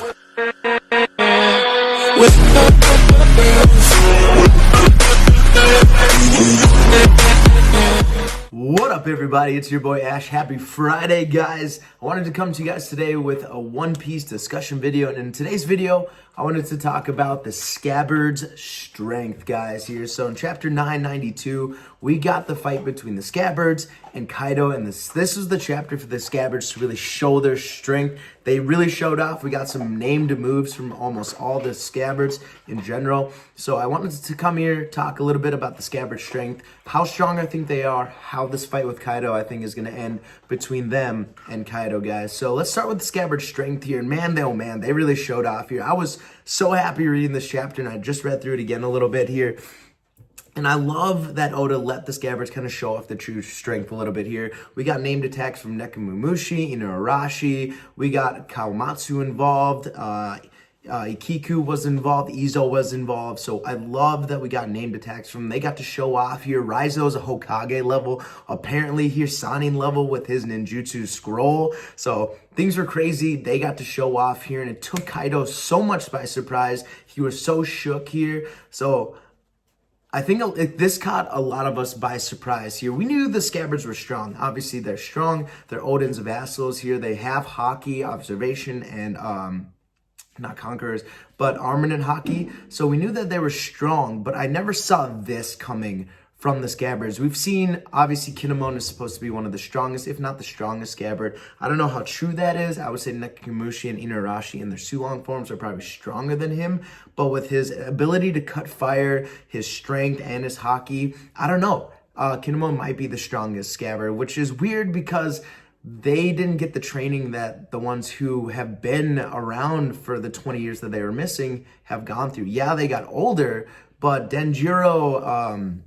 What up, everybody? It's your boy Ash. Happy Friday, guys. I wanted to come to you guys today with a One Piece discussion video, and in today's video I wanted to talk about the Scabbards' strength, guys, here. So in chapter 992 we got the fight between the Scabbards and Kaido, and this was the chapter for the Scabbards to really show their strength. They really showed off. We got some named moves from almost all the Scabbards in general. So I wanted to come here, talk a little bit about the Scabbard strength, how strong I think they are, how this fight with Kaido I think is going to end between them and Kaido, guys. So let's start with the Scabbard strength here. And man, oh man, they really showed off here. I was so happy reading this chapter, and I just read through it again a little bit here. And I love that Oda let the Scabbards kind of show off the true strength a little bit here. We got named attacks from Nekomamushi, Inuarashi. We got Kawamatsu involved. Ikiku was involved. Izo was involved. So I love that we got named attacks from them. They got to show off here. Raizo's a Hokage level. Apparently here, Sanin level with his ninjutsu scroll. So things were crazy. They got to show off here, and it took Kaido so much by surprise. He was so shook here. So I think this caught a lot of us by surprise here. We knew the Scabbards were strong. Obviously, they're strong. They're Odin's vassals here. They have Haki, Observation, and not Conquerors, but Armament Haki. So we knew that they were strong, but I never saw this coming from the Scabbards. We've seen, obviously, Kinemon is supposed to be one of the strongest, if not the strongest Scabbard. I don't know how true that is. I would say Nekomamushi and Inuarashi in their Sulong forms are probably stronger than him, but with his ability to cut fire, his strength, and his Haki, I don't know. Kinemon might be the strongest Scabbard, which is weird because they didn't get the training that the ones who have been around for the 20 years that they were missing have gone through. Yeah, they got older, but Denjiro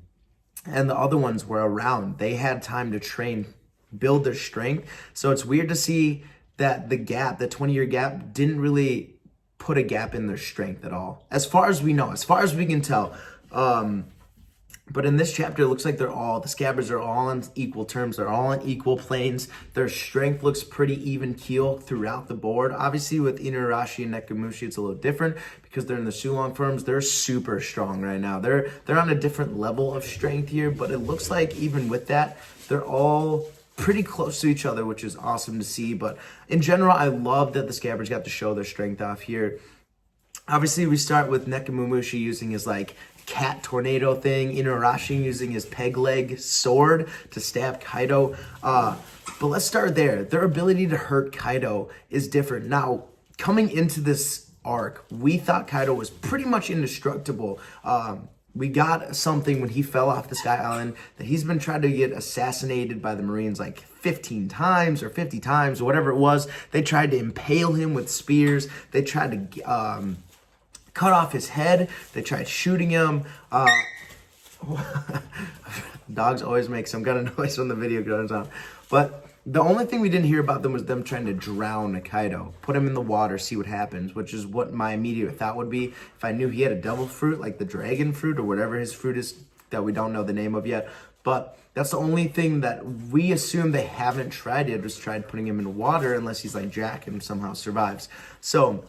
and the other ones were around. They had time to train, build their strength. So it's weird to see that the 20-year gap, didn't really put a gap in their strength at all. As far as we know, as far as we can tell. But in this chapter, it looks like the Scabbards are all on equal terms. They're all on equal planes. Their strength looks pretty even keel throughout the board. Obviously, with Inuarashi and Nekomamushi, it's a little different because they're in the Sulong firms. They're super strong right now. They're on a different level of strength here, but it looks like even with that, they're all pretty close to each other, which is awesome to see. But in general, I love that the Scabbards got to show their strength off here. Obviously, we start with Nekomamushi using his cat tornado thing, Inuarashi using his peg leg sword to stab Kaido. But let's start there. Their ability to hurt Kaido is different. Now, coming into this arc, we thought Kaido was pretty much indestructible. We got something when he fell off the Sky Island that he's been trying to get assassinated by the Marines 15 times or 50 times or whatever it was. They tried to impale him with spears. They tried to cut off his head. They tried shooting him. Dogs always make some kind of noise when the video goes on. But the only thing we didn't hear about them was them trying to drown Kaido. Put him in the water, see what happens, which is what my immediate thought would be if I knew he had a devil fruit, like the dragon fruit or whatever his fruit is that we don't know the name of yet. But that's the only thing that we assume they haven't tried yet. Just tried putting him in water unless he's like Jack and somehow survives. So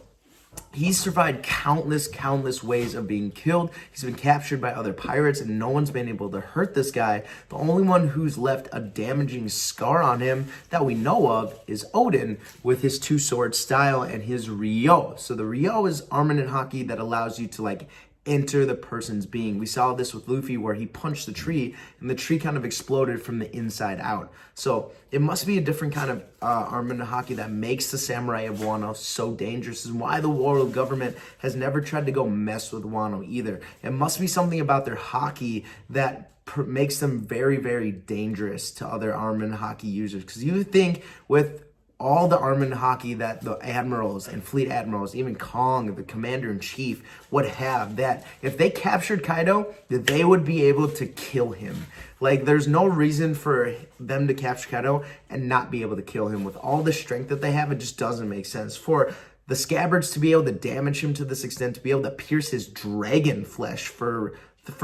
he's survived countless ways of being killed. He's been captured by other pirates, and no one's been able to hurt this guy. The only one who's left a damaging scar on him that we know of is Odin with his two-sword style and his Ryo. So the Ryo is Armament Haki that allows you to enter the person's being. We saw this with Luffy where he punched the tree and the tree kind of exploded from the inside out. So it must be a different kind of Armament Haki that makes the samurai of Wano so dangerous, and why the world government has never tried to go mess with Wano either. It must be something about their Haki that makes them very dangerous to other Armament Haki users. Because you think with all the Armament Haki that the admirals and fleet admirals, even Kong, the commander-in-chief, would have, that if they captured Kaido, that they would be able to kill him. There's no reason for them to capture Kaido and not be able to kill him. With all the strength that they have, it just doesn't make sense. For the Scabbards to be able to damage him to this extent, to be able to pierce his dragon flesh, for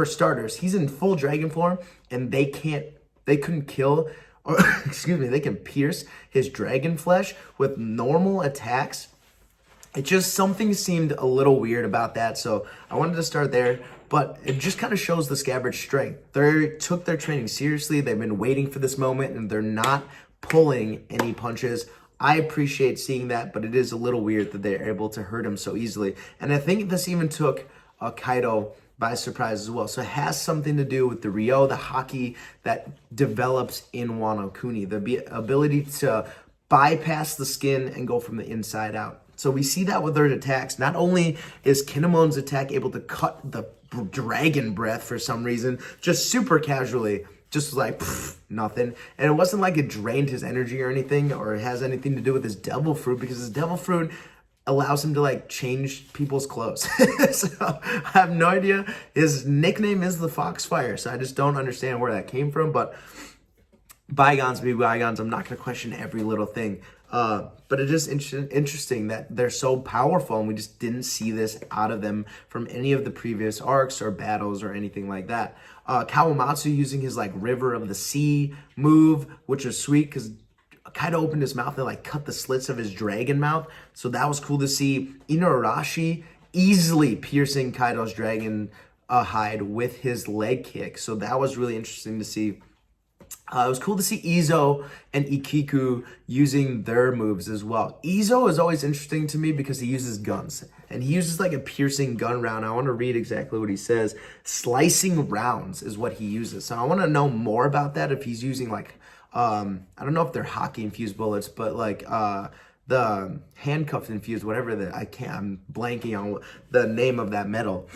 starters, he's in full dragon form, and they couldn't kill, or excuse me, they can pierce his dragon flesh with normal attacks. it just, something seemed a little weird about that. So I wanted to start there, but it just kind of shows the Scabbards' strength. They took their training seriously. They've been waiting for this moment and they're not pulling any punches. I appreciate seeing that, but it is a little weird that they're able to hurt him so easily. And I think this even took Kaido by surprise as well. So it has something to do with the Ryo, the haki that develops in Wano Kuni, the ability to bypass the skin and go from the inside out. So we see that with their attacks. Not only is Kinemon's attack able to cut the dragon breath for some reason, just super casually, just like nothing. And it wasn't like it drained his energy or anything, or it has anything to do with his devil fruit, because his devil fruit allows him to like change people's clothes. So I have no idea. His nickname is the Foxfire, so I just don't understand where that came from. But bygones be bygones. I'm not going to question every little thing. But it is interesting that they're so powerful, and we just didn't see this out of them from any of the previous arcs or battles or anything like that. Kawamatsu using his like River of the Sea move, which was sweet because Kaido opened his mouth and like cut the slits of his dragon mouth. So that was cool to see. Inuarashi easily piercing Kaido's dragon hide with his leg kick. So that was really interesting to see. It was cool to see Izo and Ikiku using their moves as well. Izo is always interesting to me because he uses guns. And he uses like a piercing gun round. I want to read exactly what he says. Slicing rounds is what he uses. So I want to know more about that, if he's using like, I don't know if they're hockey infused bullets, but like the handcuffed infused, whatever that, I'm blanking on the name of that metal.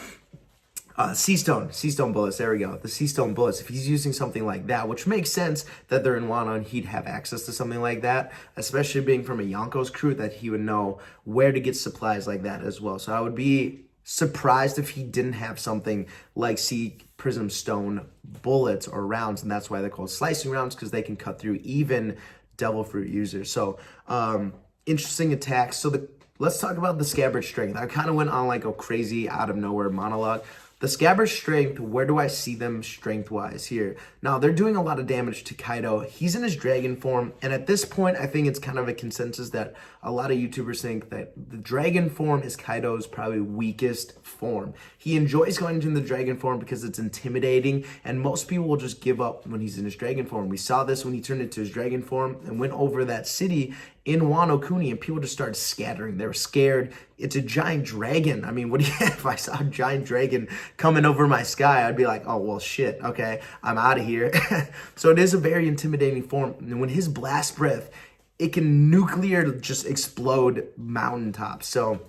Sea stone bullets, there we go. The sea stone bullets, if he's using something like that, which makes sense that they're in Wano and he'd have access to something like that, especially being from a Yonko's crew, that he would know where to get supplies like that as well. So I would be surprised if he didn't have something like sea prism stone bullets or rounds, and that's why they're called slicing rounds, because they can cut through even devil fruit users. So interesting attacks. So let's talk about the Scabbards' strength. I kind of went on like a crazy out of nowhere monologue. The Scabbards' strength, where do I see them strength-wise here? Now, they're doing a lot of damage to Kaido. He's in his dragon form, and at this point, I think it's kind of a consensus that a lot of YouTubers think that the dragon form is Kaido's probably weakest form. He enjoys going into the dragon form because it's intimidating, and most people will just give up when he's in his dragon form. We saw this when he turned into his dragon form and went over that city in Wano Kuni, and people just started scattering. They were scared. It's a giant dragon. I mean, what do you have? If I saw a giant dragon coming over my sky, I'd be like, oh, well, shit, okay, I'm out of here. So it is a very intimidating form. And when his blast breath, it can nuclear just explode mountaintops. So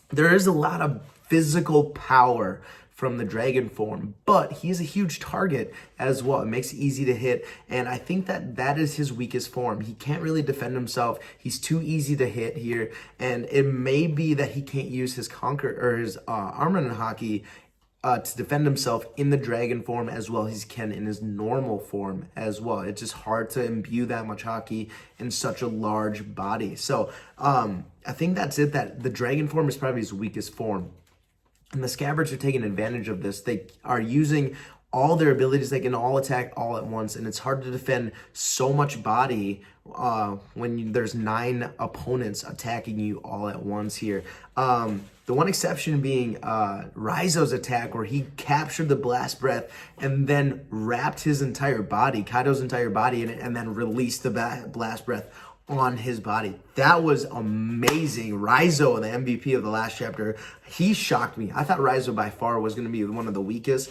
there is a lot of physical power from the dragon form, but he's a huge target as well. It makes it easy to hit, and I think that that is his weakest form. He can't really defend himself. He's too easy to hit here, and it may be that he can't use his his armament haki to defend himself in the dragon form as well as he can in his normal form as well. It's just hard to imbue that much haki in such a large body. So I think that's it, that the dragon form is probably his weakest form. And the Scabbards are taking advantage of this. They are using all their abilities. They can all attack all at once, and it's hard to defend so much body when there's 9 opponents attacking you all at once here. The one exception being Raizo's attack, where he captured the blast breath and then wrapped his entire body, Kaido's entire body in it, and then released the blast breath on his body. That was amazing. Raizo, the MVP of the last chapter, he shocked me. I thought Raizo by far was going to be one of the weakest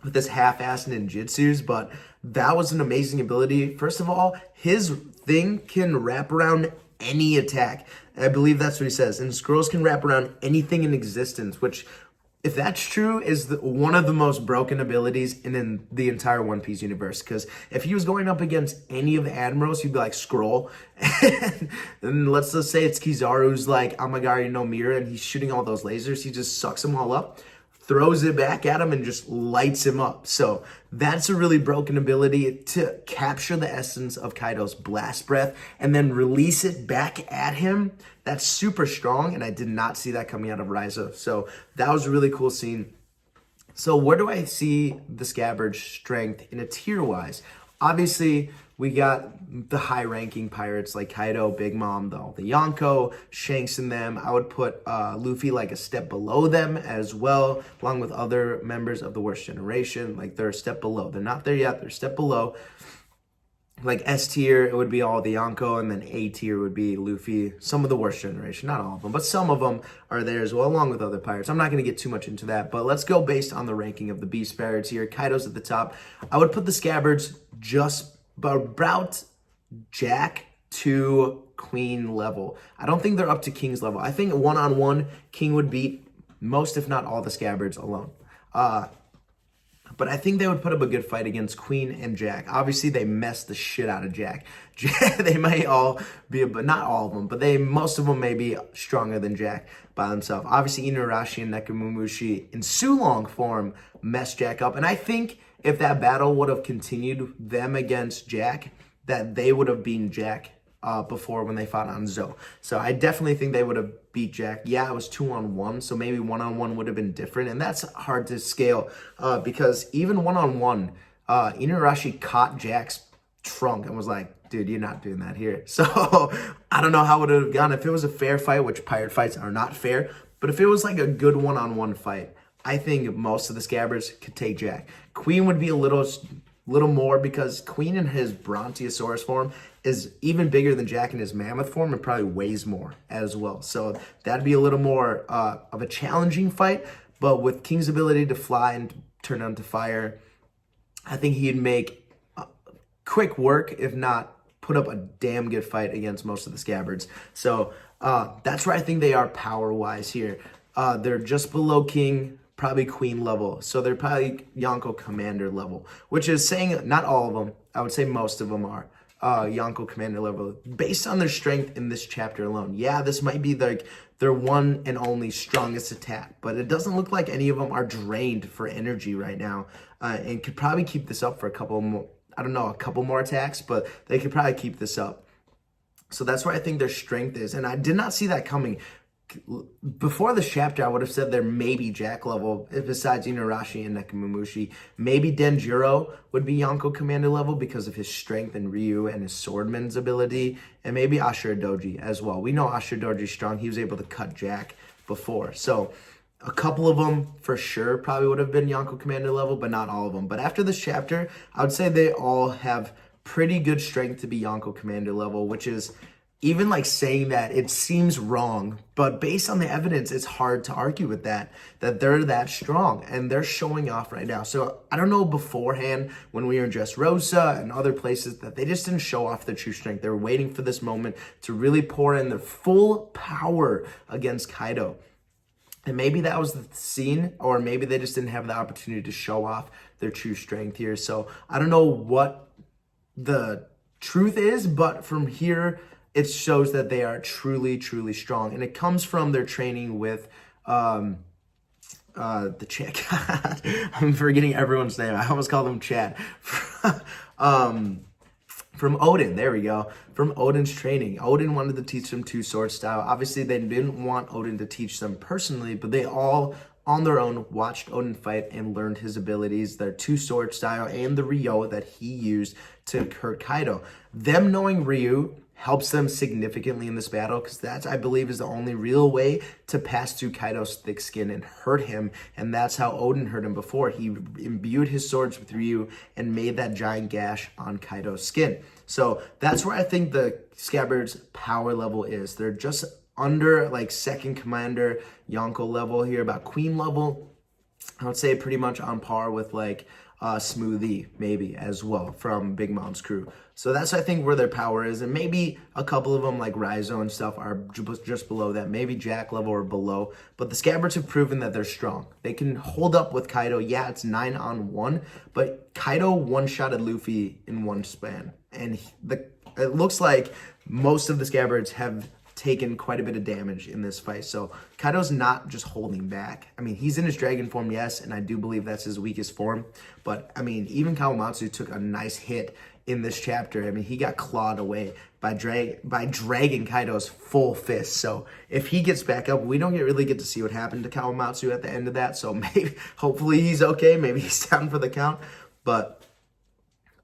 with this half-assed ninjutsus, but that was an amazing ability. First of all, his thing can wrap around any attack. I believe that's what he says. And scrolls can wrap around anything in existence, which, if that's true, is one of the most broken abilities in the entire One Piece universe. Because if he was going up against any of the admirals, he'd be like, scroll. And let's just say it's Kizaru's like Amagari no Mira, and he's shooting all those lasers. He just sucks them all up, throws it back at him, and just lights him up. So that's a really broken ability, to capture the essence of Kaido's blast breath and then release it back at him. That's super strong, and I did not see that coming out of Raizo. So that was a really cool scene. So where do I see the Scabbards' strength in a tier-wise? Obviously, we got the high-ranking pirates like Kaido, Big Mom, the Yonko, Shanks in them. I would put Luffy like a step below them as well, along with other members of the Worst Generation. Like they're a step below. They're not there yet. They're a step below. Like S tier, it would be all the Yonko, and then A tier would be Luffy. Some of the Worst Generation, not all of them, but some of them are there as well, along with other pirates. I'm not going to get too much into that, but let's go based on the ranking of the Beast Pirates here. Kaido's at the top. I would put the Scabbards just about Jack to Queen level. I don't think they're up to King's level. I think one-on-one, King would beat most, if not all, the Scabbards alone. But I think they would put up a good fight against Queen and Jack. Obviously, they messed the shit out of Jack. They might all be, but not all of them, but most of them may be stronger than Jack by themselves. Obviously, Inuarashi and Nekomamushi in Sulong form messed Jack up. And I think if that battle would have continued them against Jack, that they would have beaten Jack before when they fought on Zo. So I definitely think they would have beat Jack. Yeah, it was 2-on-1, so maybe 1-on-1 would have been different, and that's hard to scale because even 1-on-1, Inuarashi caught Jack's trunk and was like, dude, you're not doing that here. So I don't know how it would have gone if it was a fair fight, which pirate fights are not fair, but if it was like a good 1-on-1 fight, I think most of the Scabbards could take Jack. Queen would be a little more because Queen in his Brontosaurus form is even bigger than Jack in his mammoth form and probably weighs more as well. So that'd be a little more of a challenging fight. But with King's ability to fly and turn onto fire, I think he'd make quick work, if not put up a damn good fight against most of the Scabbards. So that's where I think they are power-wise here. They're just below King, probably Queen level. So they're probably Yonko Commander level, which is saying not all of them. I would say most of them are Yonko Commander level based on their strength in this chapter alone. Yeah, this might be like their one and only strongest attack, but it doesn't look like any of them are drained for energy right now and could probably keep this up for a couple more, I don't know, a couple more attacks, but they could probably keep this up. So that's where I think their strength is. And I did not see that coming. Before this chapter, I would have said they're maybe Jack level, besides Inuarashi and Nekomamushi. Maybe Denjiro would be Yonko Commander level because of his strength and Ryu and his swordman's ability. And maybe Ashura Doji as well. We know Ashura Doji's strong. He was able to cut Jack before. So a couple of them for sure probably would have been Yonko Commander level, but not all of them. But after this chapter, I would say they all have pretty good strength to be Yonko Commander level, which is even like saying that it seems wrong, but based on the evidence, it's hard to argue with that they're that strong and they're showing off right now. So I don't know beforehand when we were in Dressrosa and other places that they just didn't show off their true strength. They were waiting for this moment to really pour in their full power against Kaido. And maybe that was the scene, or maybe they just didn't have the opportunity to show off their true strength here. So I don't know what the truth is, but from here, it shows that they are truly, truly strong. And it comes from their training with the Chad. I'm forgetting everyone's name. I almost called him Chad. From Odin, there we go. From Odin's training. Odin wanted to teach them two-sword style. Obviously, they didn't want Odin to teach them personally, but they all, on their own, watched Odin fight and learned his abilities, their two-sword style, and the Ryo that he used to hurt Kaido. Them knowing Ryu helps them significantly in this battle because that's, I believe, is the only real way to pass through Kaido's thick skin and hurt him. And that's how Odin hurt him before. He imbued his swords with Ryu and made that giant gash on Kaido's skin. So that's where I think the Scabbards' power level is. They're just under like second commander Yonko level here, about Queen level. I would say pretty much on par with like Smoothie maybe as well from Big Mom's crew. So that's, I think, where their power is. And maybe a couple of them like Raizo and stuff are just below that. Maybe Jack level or below. But the Scabbards have proven that they're strong. They can hold up with Kaido. Yeah, it's 9-on-1. But Kaido one-shotted Luffy in one span. And it looks like most of the Scabbards have taken quite a bit of damage in this fight. So Kaido's not just holding back. I mean, he's in his dragon form, yes, and I do believe that's his weakest form. But, I mean, even Kawamatsu took a nice hit in this chapter. I mean, he got clawed away by dragging Kaido's full fist. So if he gets back up, we don't really get to see what happened to Kawamatsu at the end of that. So maybe, hopefully he's okay. Maybe he's down for the count. But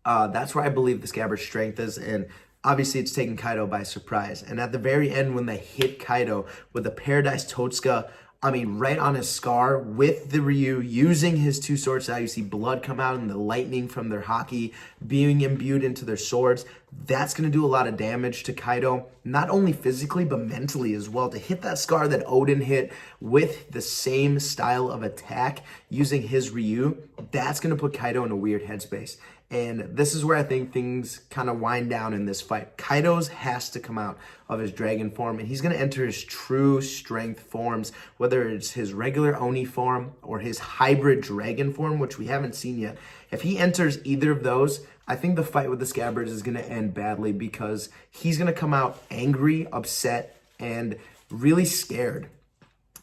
That's where I believe the Scabbard's strength is, and obviously it's taking Kaido by surprise. And at the very end, when they hit Kaido with the Paradise Totsuka, I mean, right on his scar with the Ryu, using his two swords. Now you see blood come out and the lightning from their haki being imbued into their swords. That's going to do a lot of damage to Kaido, not only physically, but mentally as well. To hit that scar that Odin hit with the same style of attack using his Ryu, that's going to put Kaido in a weird headspace. And this is where I think things kind of wind down in this fight. Kaido's has to come out of his dragon form, and he's going to enter his true strength forms, whether it's his regular Oni form or his hybrid dragon form, which we haven't seen yet. If he enters either of those, I think the fight with the Scabbards is going to end badly because he's going to come out angry, upset, and really scared.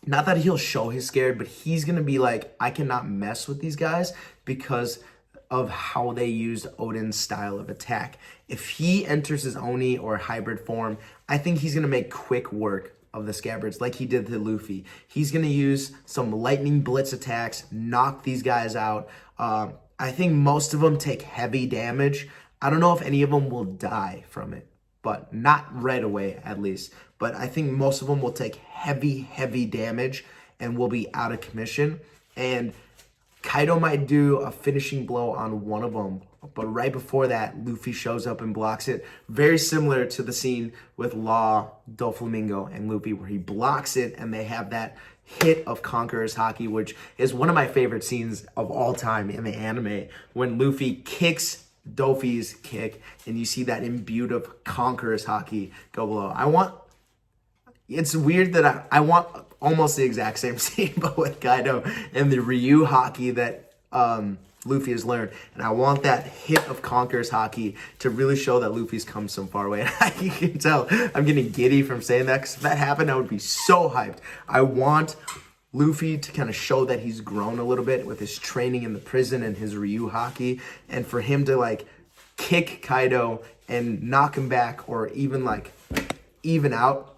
Not that he'll show he's scared, but he's going to be like, I cannot mess with these guys because of how they used Odin's style of attack. If he enters his Oni or hybrid form, I think he's going to make quick work of the Scabbards like he did to Luffy. He's going to use some lightning blitz attacks, knock these guys out. I think most of them take heavy damage. I don't know if any of them will die from it, but not right away at least. But I think most of them will take heavy damage and will be out of commission. And Kaido might do a finishing blow on one of them, but right before that, Luffy shows up and blocks it. Very similar to the scene with Law, Doflamingo, and Luffy, where he blocks it and they have that hit of Conqueror's Haki, which is one of my favorite scenes of all time in the anime, when Luffy kicks Dofi's kick and you see that imbued of Conqueror's Haki go below. It's weird that I want almost the exact same scene, but with Kaido and the Ryu Haki that Luffy has learned. And I want that hit of Conqueror's Haki to really show that Luffy's come some far away. And you can tell I'm getting giddy from saying that, because if that happened, I would be so hyped. I want Luffy to kind of show that he's grown a little bit with his training in the prison and his Ryu Haki, and for him to like kick Kaido and knock him back, or even like even out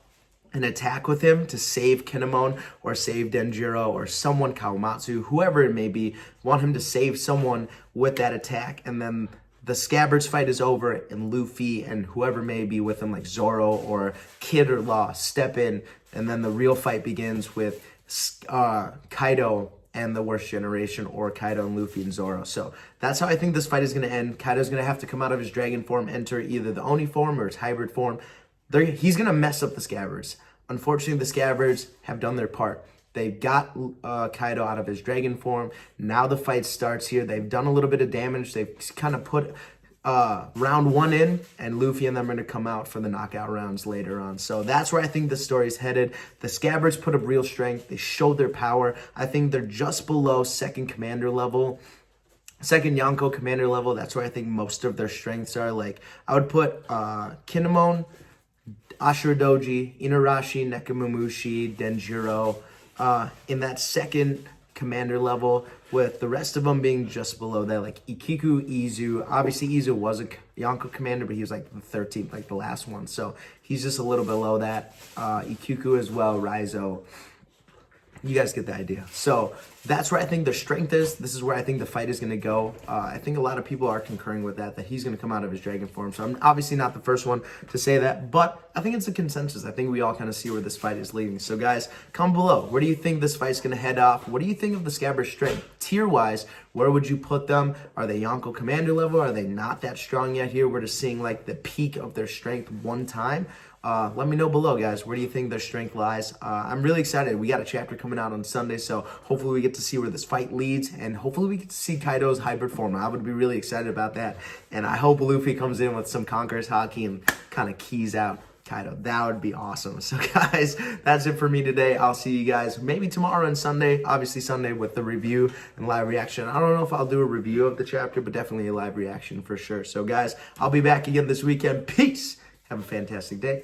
an attack with him to save Kinemon or save Denjiro or someone, Kawamatsu, whoever it may be. Want him to save someone with that attack, and then the Scabbards fight is over and Luffy and whoever may be with him, like Zoro or Kid or Law, step in, and then the real fight begins with Kaido and the Worst Generation, or Kaido and Luffy and Zoro. So that's how I think this fight is going to end. Kaido's going to have to come out of his dragon form, enter either the Oni form or his hybrid form. He's going to mess up the Scabbards. Unfortunately, the Scabbards have done their part. They've got Kaido out of his dragon form. Now the fight starts here. They've done a little bit of damage. They've kind of put round one in, and Luffy and them are going to come out for the knockout rounds later on. So that's where I think the story is headed. The Scabbards put up real strength. They showed their power. I think they're just below second commander level. Second Yonko commander level. That's where I think most of their strengths are. Like, I would put Kinemon, Ashura Doji, Inarashi, Nekomamushi, Denjiro in that second commander level, with the rest of them being just below that, like Ikiku, Izu. Obviously, Izu was a Yonko commander, but he was like the 13th, like the last one. So he's just a little below that. Ikiku as well, Raizo. You guys get the idea. So that's where I think their strength is. This is where I think the fight is going to go. I think a lot of people are concurring with that he's going to come out of his dragon form. So I'm obviously not the first one to say that, but I think it's a consensus. I think we all kind of see where this fight is leading. So guys, comment below. Where do you think this fight's going to head off? What do you think of the Scabbard strength? Tier-wise, where would you put them? Are they Yonko commander level? Are they not that strong yet here? We're just seeing like the peak of their strength one time. Let me know below, guys. Where do you think their strength lies? I'm really excited. We got a chapter coming out on Sunday, so hopefully we get to see where this fight leads, and hopefully we get to see Kaido's hybrid form. I would be really excited about that, and I hope Luffy comes in with some Conqueror's Haki and kind of keys out Kaido. That would be awesome. So guys, that's it for me today. I'll see you guys maybe tomorrow and Sunday. Obviously Sunday with the review and live reaction. I don't know if I'll do a review of the chapter, but definitely a live reaction for sure. So guys, I'll be back again this weekend. Peace. Have a fantastic day.